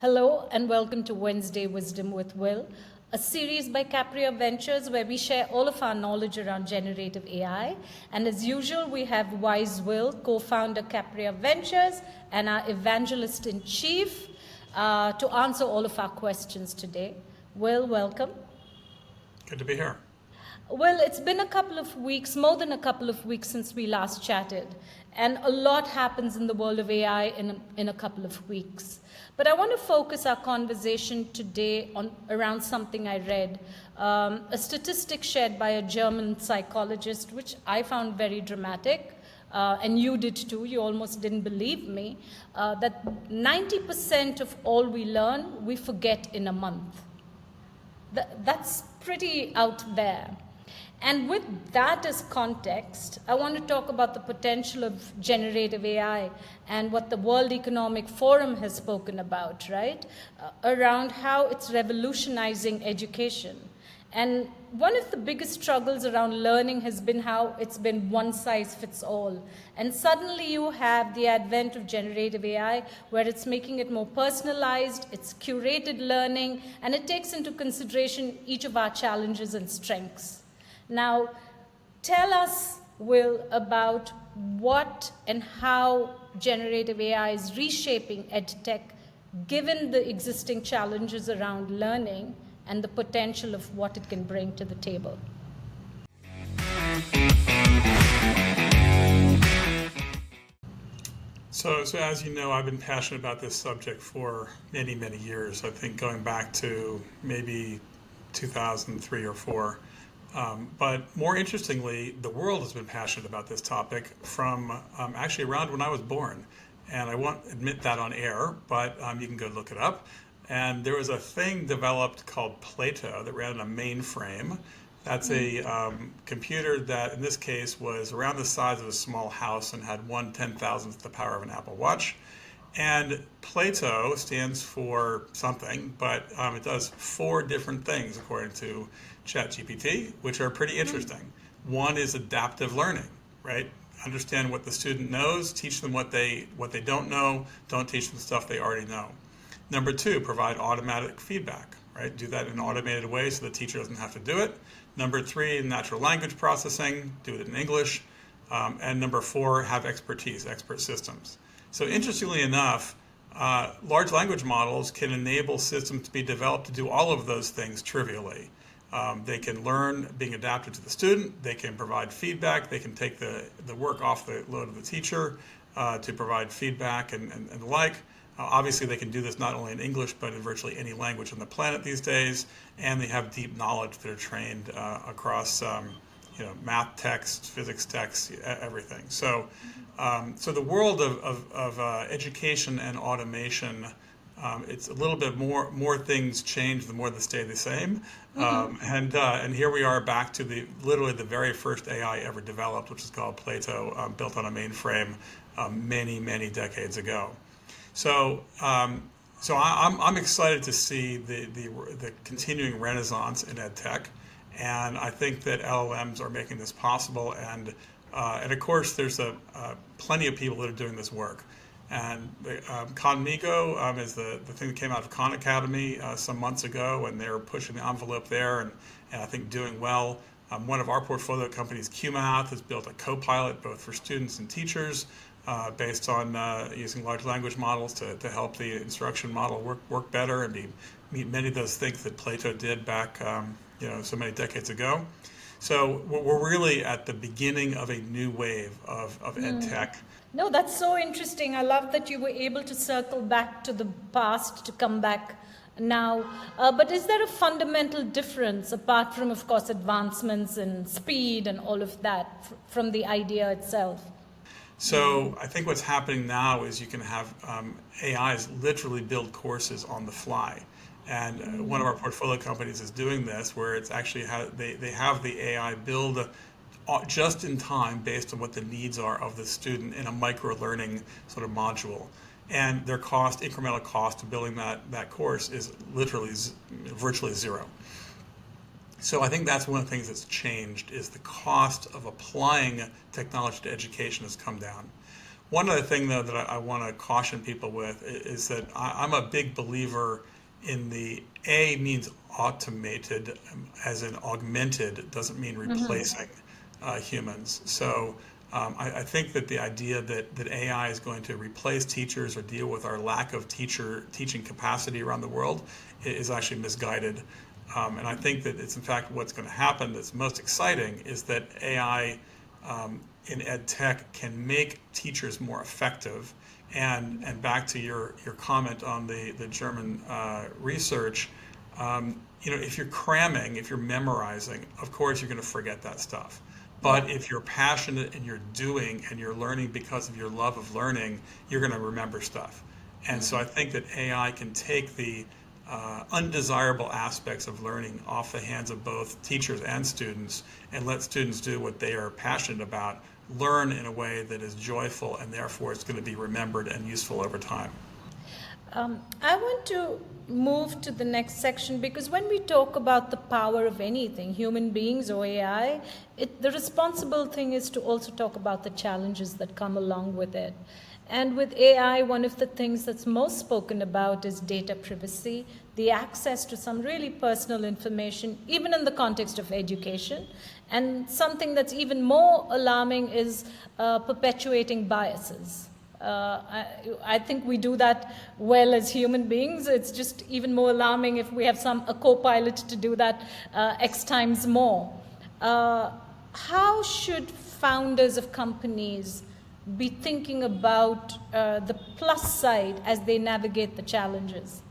Hello and welcome to Wednesday Wisdom with Will, a series by Capria Ventures where we share all of our knowledge around generative AI. And as usual, we have Wise Will, co-founder Capria Ventures, and our evangelist in chief to answer all of our questions today. Will, welcome. Good to be here. Well, it's been a couple of weeks, more than a couple of weeks since we last chatted, and a lot happens in the world of AI in a couple of weeks. But I want to focus our conversation today around something I read, a statistic shared by a German psychologist, which I found very dramatic, and you did too, you almost didn't believe me, that 90% of all we learn, we forget in a month. That's pretty out there. And with that as context, I want to talk about the potential of generative AI and what the World Economic Forum has spoken about, right? Around how it's revolutionizing education. And one of the biggest struggles around learning has been how it's been one size fits all. And suddenly you have the advent of generative AI where it's making it more personalized, it's curated learning, and it takes into consideration each of our challenges and strengths. Now, tell us, Will, about what and how generative AI is reshaping EdTech given the existing challenges around learning and the potential of what it can bring to the table. So as you know, I've been passionate about this subject for many, many years. I think going back to maybe 2003 or 4. But more interestingly, the world has been passionate about this topic from actually around when I was born. And I won't admit that on air, but you can go look it up. And there was a thing developed called Plato that ran on a mainframe. That's a computer that, in this case, was around the size of a small house and had 1/10,000th the power of an Apple Watch. And Plato stands for something, but it does 4 different things according to ChatGPT, which are pretty interesting. One is adaptive learning, right? Understand what the student knows, teach them what they don't know, don't teach them stuff they already know. Number 2, provide automatic feedback, right? Do that in an automated way so the teacher doesn't have to do it. Number 3, natural language processing, do it in English. And number 4, have expertise, expert systems. So interestingly enough, large language models can enable systems to be developed to do all of those things trivially. They can learn being adapted to the student, they can provide feedback, they can take the work off the load of the teacher to provide feedback and the like. Obviously they can do this not only in English but in virtually any language on the planet these days, and they have deep knowledge that are trained across math texts, physics texts, everything. So the world of education and automation, it's a little bit more things change the more they stay the same. And here we are back to literally the very first AI ever developed, which is called Plato, built on a mainframe many decades ago. So I'm excited to see the continuing renaissance in EdTech. And I think that LLMs are making this possible, and of course there's plenty of people that are doing this work. And Conmigo is the thing that came out of Khan Academy some months ago, and they're pushing the envelope there, and I think doing well. One of our portfolio companies, Cuemath, has built a co-pilot both for students and teachers based on using large language models to help the instruction model work better and meet many of those things that Plato did back so many decades ago. So we're really at the beginning of a new wave of EdTech. No, that's so interesting. I love that you were able to circle back to the past to come back now. But is there a fundamental difference, apart from, of course, advancements in speed and all of that, from the idea itself? So I think what's happening now is you can have AIs literally build courses on the fly. And one of our portfolio companies is doing this, where it's actually they have the AI build just in time based on what the needs are of the student in a micro-learning sort of module. And their incremental cost of building that course is literally virtually zero. So I think that's one of the things that's changed, is the cost of applying technology to education has come down. One other thing, though, that I want to caution people with is that I'm a big believer in the A means automated, as in augmented, doesn't mean replacing humans. So I think that the idea that AI is going to replace teachers or deal with our lack of teaching capacity around the world is actually misguided. And I think that it's in fact what's going to happen that's most exciting is that AI in ed tech can make teachers more effective. And back to your comment on the German research, if you're cramming, if you're memorizing, of course you're going to forget that stuff. But if you're passionate and you're doing and you're learning because of your love of learning, you're going to remember stuff. And so I think that AI can take the undesirable aspects of learning off the hands of both teachers and students and let students do what they are passionate about, learn in a way that is joyful, and therefore it's going to be remembered and useful over time. I want to move to the next section because when we talk about the power of anything, human beings or AI, the responsible thing is to also talk about the challenges that come along with it. And with AI, one of the things that's most spoken about is data privacy, the access to some really personal information, even in the context of education. And something that's even more alarming is perpetuating biases. I think we do that well as human beings. It's just even more alarming if we have a co-pilot to do that X times more. How should founders of companies be thinking about the plus side as they navigate the challenges?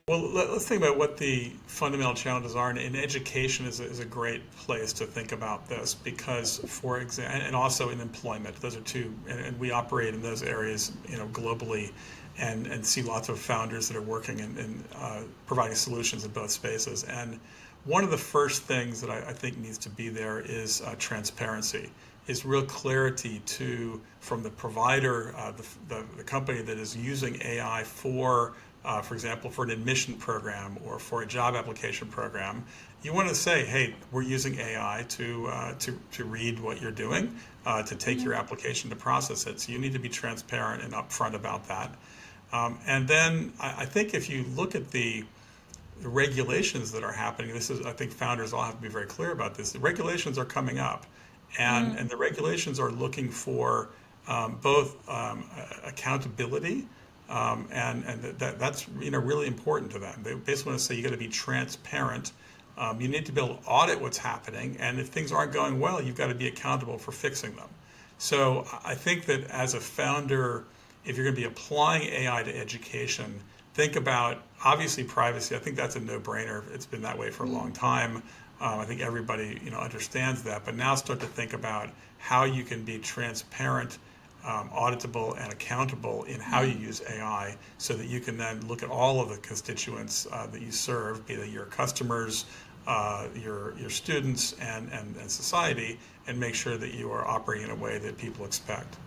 Well, let's think about what the fundamental challenges are, and education is a great place to think about this because, for example, and also in employment, those are two, and we operate in those areas, globally, and see lots of founders that are working and providing solutions in both spaces. And one of the first things that I think needs to be there is transparency, is real clarity from the provider, the company that is using AI for example, for an admission program or for a job application program. You want to say, hey, we're using AI to read what you're doing, to take your application to process it. So you need to be transparent and upfront about that. And then I think if you look at the regulations that are happening, I think founders all have to be very clear about this. The regulations are coming up, and the regulations are looking for both accountability, and that's really important to them. They basically want to say you got to be transparent. You need to be able to audit what's happening, and if things aren't going well, you've got to be accountable for fixing them. So I think that as a founder, if you're going to be applying AI to education, think about, obviously, privacy. I think that's a no-brainer. It's been that way for a long time. I think everybody understands that. But now start to think about how you can be transparent, auditable, and accountable in how you use AI so that you can then look at all of the constituents that you serve, be they your customers, your students, and society, and make sure that you are operating in a way that people expect.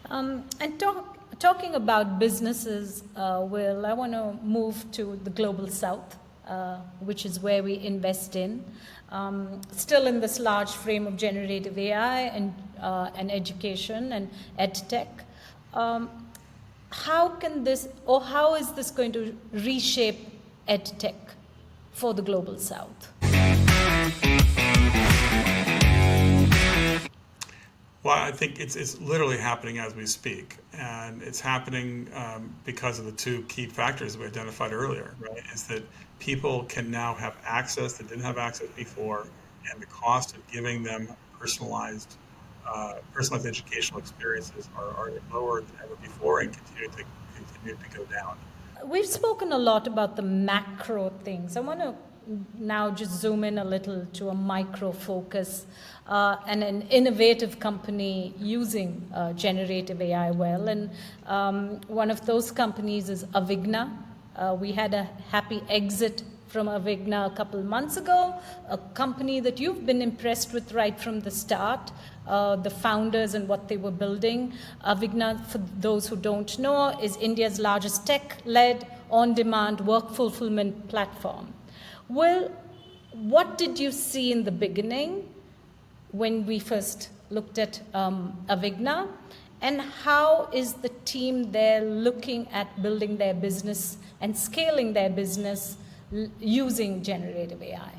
And talking about businesses, Will, I want to move to the Global South, which is where we invest in. Still in this large frame of generative AI and education and ed tech. How is this going to reshape ed tech for the Global South? Well, I think it's literally happening as we speak, and it's happening because of the two key factors that we identified earlier, right? Is that people can now have access that didn't have access before, and the cost of giving them personalized educational experiences are lower than ever before and continue to go down. We've spoken a lot about the macro things. I want to now just zoom in a little to a micro focus and an innovative company using generative AI well. And one of those companies is Avigna. We had a happy exit from Avigna a couple months ago, a company that you've been impressed with right from the start, the founders and what they were building. Avigna, for those who don't know, is India's largest tech-led, on-demand work fulfillment platform. Well, what did you see in the beginning? when we first looked at Avigna? And how is the team there looking at building their business and scaling their business using generative AI?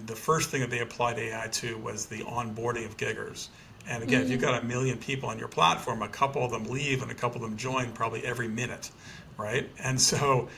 The first thing that they applied AI to was the onboarding of giggers. And again, if you've got 1 million people on your platform, a couple of them leave and a couple of them join probably every minute, right? And so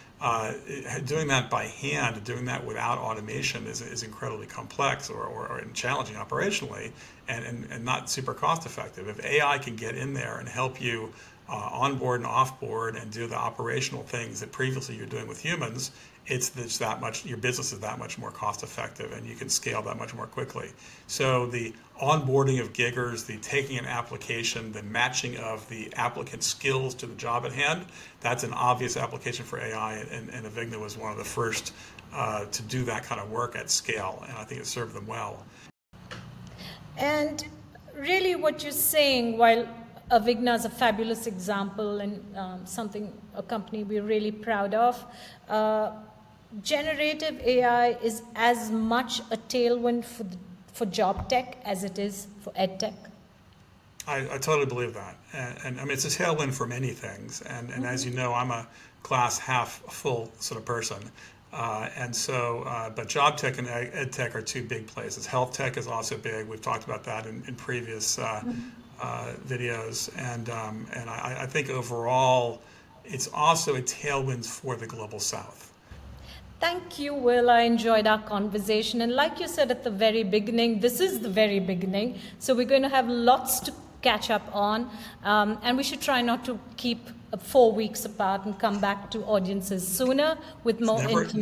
doing that by hand, doing that without automation is incredibly complex or challenging operationally and not super cost effective. If AI can get in there and help you onboard and offboard and do the operational things that previously you're doing with humans, it's that much, your business is that much more cost effective and you can scale that much more quickly. So the onboarding of giggers, the taking an application, the matching of the applicant skills to the job at hand, that's an obvious application for AI, and Avigna was one of the first to do that kind of work at scale, and I think it served them well. And really what you're saying, while Avigna is a fabulous example and a company we're really proud of, generative AI is as much a tailwind for job tech as it is for ed tech. I totally believe that, and I mean it's a tailwind for many things. And as you know, I'm a glass half full sort of person, and so but job tech and ed tech are two big places. Health tech is also big. We've talked about that in previous videos, and I think overall it's also a tailwind for the global South. Thank you, Will. I enjoyed our conversation. And like you said at the very beginning, this is the very beginning. So we're going to have lots to catch up on. And we should try not to keep 4 weeks apart and come back to audiences sooner with more information.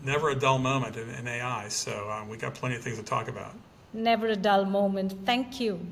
Never a dull moment in AI. So we got plenty of things to talk about. Never a dull moment. Thank you.